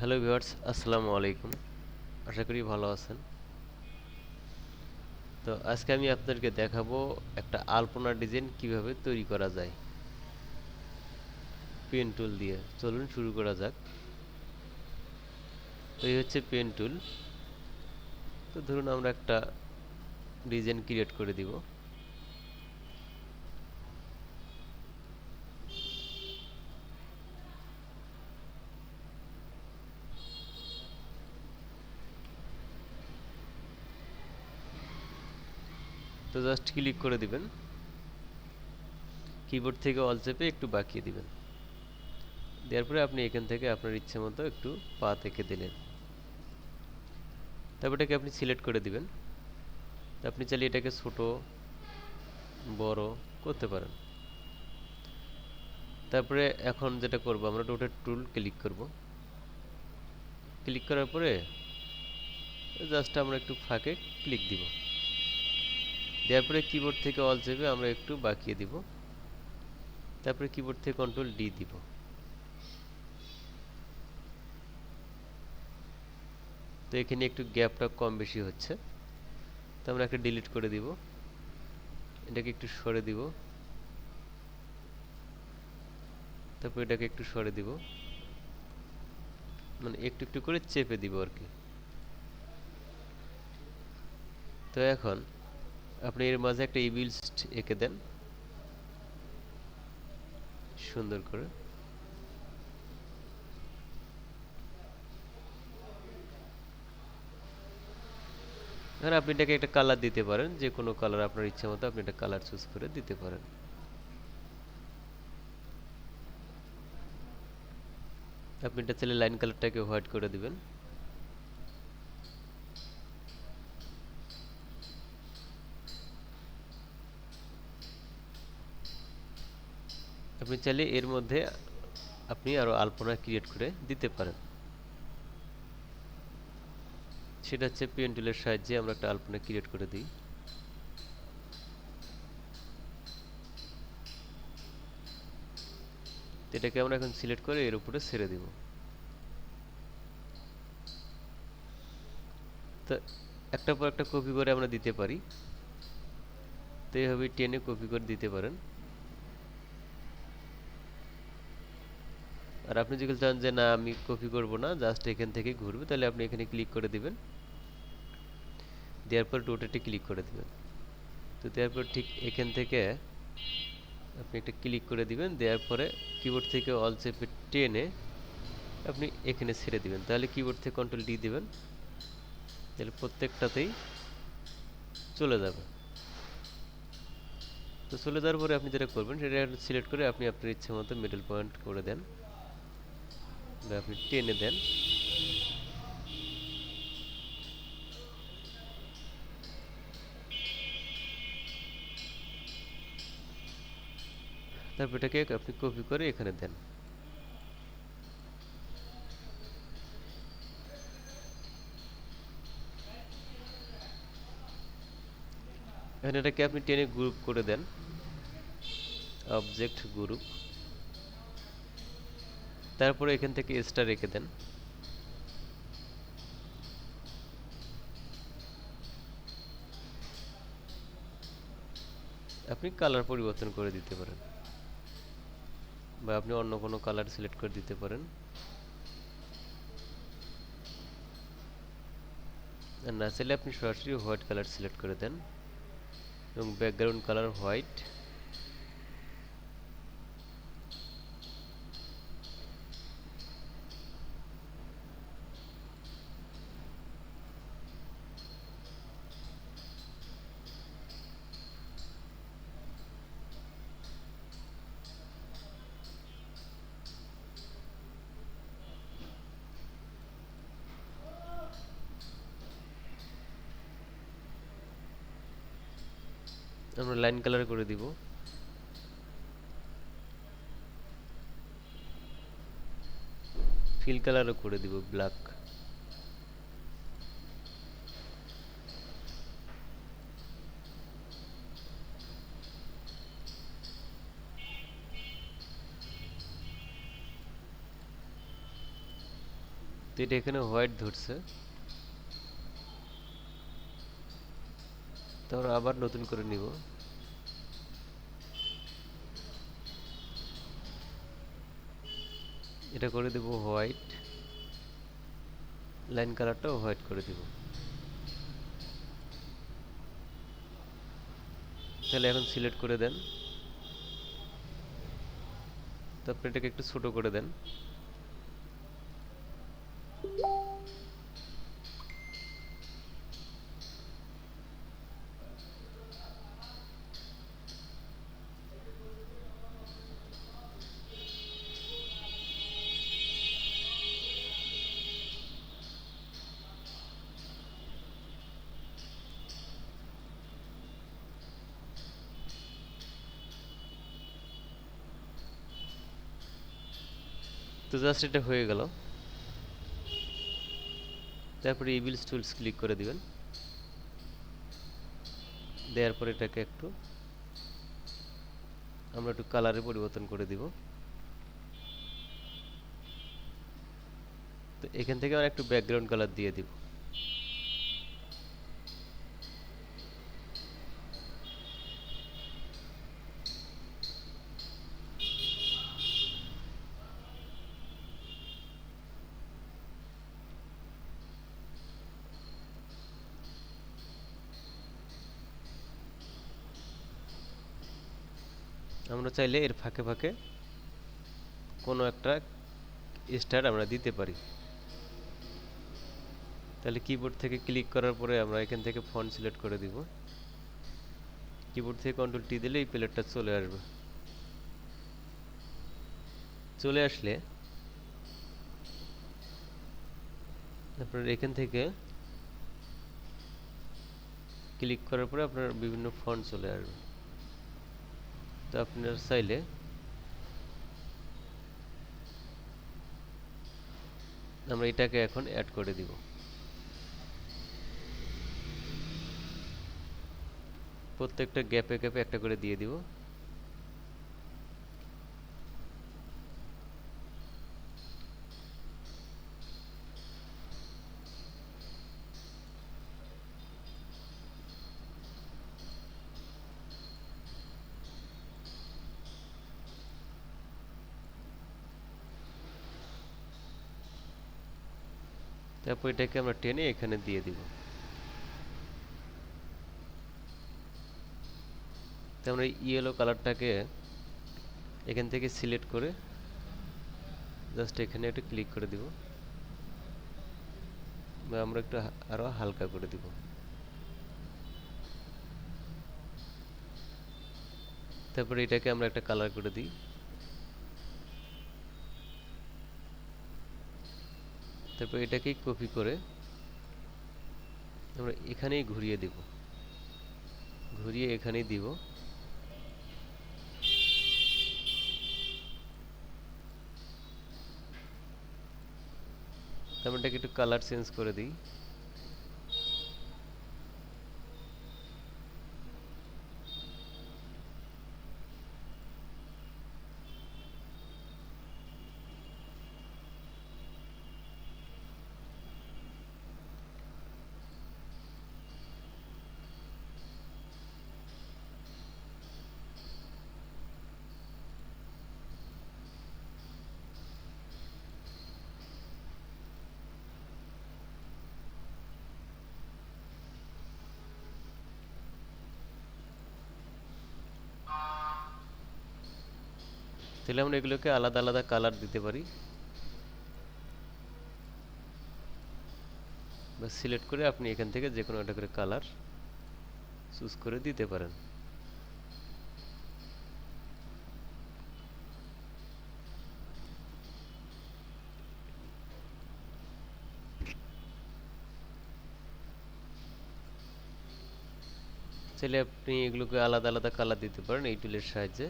Hello viewers, আসসালামু আলাইকুম। আশা করি ভালো আছেন। তো আজকে আমি আপনাদেরকে দেখাবো একটা আলপনা ডিজাইন কিভাবে তৈরি করা যায় পেন টুল দিয়ে। চলুন শুরু করা যাক। তো এই হচ্ছে পেন টুল। তো ধরুন আমরা একটা ডিজাইন ক্রিয়েট করে দিব। তো জাস্ট ক্লিক করে দিবেন, কিবোর্ড থেকে অল চেপে একটু বাঁকিয়ে দিবেন। দেওয়ার পরে আপনি এখান থেকে আপনার ইচ্ছে মতো একটু পাত এঁকে দিলেন। তারপর এটাকে আপনি সিলেক্ট করে দিবেন। আপনি চাইলে এটাকে ছোট বড় করতে পারেন। তারপরে এখন যেটা করব, আমরা রোটেট টুল ক্লিক করব। ক্লিক করার পরে জাস্ট আমরা একটু ফাঁকে ক্লিক দিব। দেওয়ার পরে কিবোর্ড থেকে অল চেপে আমরা একটু বাঁকিয়ে দিব। তারপরে কিবোর্ড থেকে কন্ট্রোল ডি দিব। তো এখানে একটু গ্যাপটা কম বেশি হচ্ছে, তো আমরা একটা ডিলিট করে দিব। এটাকে একটু সরে দিব। তারপর এটাকে একটু সরে দিব, মানে একটু একটু করে চেপে দিব আর কি। তো এখন আপনি এর মাঝে একটা ইভিলস এঁকে দেন সুন্দর করে। এখন আপনি এটাকে একটা কালার দিতে পারেন, যে কোনো কালার আপনার ইচ্ছা মতো আপনি একটা কালার চুজ করে দিতে পারেন। আপনি এটা চাইলে লাইন কালারটাকে হোয়াইট করে দিবেন। আপনি চাইলে এর মধ্যে আপনি আরো আলপনা ক্রিয়েট করে দিতে পারেন। সেটা হচ্ছে পেন টুলের সাহায্যে আমরা একটা আলপনা ক্রিয়েট করে দিই। এটাকে আমরা এখন সিলেক্ট করে এর উপরে ছেড়ে দিব। তো একটা পর একটা কপি করে আমরা দিতে পারি। তো এইভাবে টেনে কপি করে দিতে পারেন। আর আপনি যদি চান যে না আমি কপি করব না, জাস্ট এখান থেকে ঘুরবে, তাহলে আপনি এখানে ক্লিক করে দিবেন। দেওয়ার পর রোটেটে ক্লিক করে দিবেন। তো দেওয়ার পর ঠিক এখান থেকে আপনি একটা ক্লিক করে দিবেন। দেওয়ার পরে কিবোর্ড থেকে অল চেপে টেনে আপনি এখানে ছেড়ে দিবেন। তাহলে কিবোর্ড থেকে কন্ট্রোল ডি দিবেন, তাহলে প্রত্যেকটাতেই চলে যাবে। তো চলে যাওয়ার পরে আপনি যেটা করবেন সেটা সিলেক্ট করে আপনি আপনার ইচ্ছে মতো মিডল পয়েন্ট করে দেন বা আপনি টেনে দেন। তারপর এটাকে আপনি কপি করে এখানে দেন। এখন এটাকে আপনি টেনে গ্রুপ করে দেন, অবজেক্ট গ্রুপ। তারপরে এখান থেকে স্টার রেখে দেন। আপনি কালার পরিবর্তন করে দিতে পারেন বা আপনি অন্য কোনো কালার সিলেক্ট করে দিতে পারেন। আর না চাইলে আপনি সরাসরি হোয়াইট কালার সিলেক্ট করে দেন এবং ব্যাকগ্রাউন্ড কালার হোয়াইট। আমরা লাইন কালার করে দিব। ফিল কালারও করে দিব ব্ল্যাক। তো এটা এখানে হোয়াইট ধরছে, তো আমরা আবার নতুন করে নিব। এটা করে দেব হোয়াইট, লাইন কালারটাও হোয়াইট করে দিব। তাহলে এখন সিলেক্ট করে দেন, তারপরে এটাকে একটু ছোট করে দেন। তো জাস্ট এটা হয়ে গেল। তারপরে ইভিলস টুলস ক্লিক করে দিবেন, দেওয়ার পরে এটাকে একটু আমরা একটু কালারে পরিবর্তন করে দিব। তো এখান থেকে আমরা একটু ব্যাকগ্রাউন্ড কালার দিয়ে দিব। আমরা চাইলে এর ফাঁকে ফাঁকে কোনো একটা স্টার আমরা দিতে পারি। তাহলে কিবোর্ড থেকে ক্লিক করার পরে আমরা এখান থেকে ফন্ট সিলেক্ট করে দিব। কিবোর্ড থেকে কন্ট্রোল টি দিলে এই প্লেটটা চলে আসবে। চলে আসলে আপনার এখান থেকে ক্লিক করার পরে আপনার বিভিন্ন ফন্ট চলে আসবে। তো আপনার চাইলে আমরা এটাকে এখন অ্যাড করে দিব। প্রত্যেকটা গ্যাপে গ্যাপে একটা করে দিয়ে দিব। তারপর এটাকে আমরা টেনে এখানে দিয়ে দিব। তো আমরা ইয়েলো কালারটাকে এখান থেকে সিলেক্ট করে জাস্ট এখানে একটু ক্লিক করে দিব, বা আমরা একটু আরো হালকা করে দিব। তারপরে এটাকে আমরা একটা কালার করে দিই। তারপর এটাকেই কপি করে আমরা এখানেই ঘুরিয়ে দিব, ঘুরিয়ে এখানেই দিব। তারপর এটাকে একটু কালার চেঞ্জ করে দিই। তাহলে আমরা এগুলোকে আলাদা আলাদা কালার দিতে পারি, বা সিলেক্ট করে আপনি এখান থেকে যে কোনো একটা করে কালার চুজ করে দিতে পারেন। চাইলে আপনি এগুলোকে আলাদা আলাদা কালার দিতে পারেন এই টুলের সাহায্যে।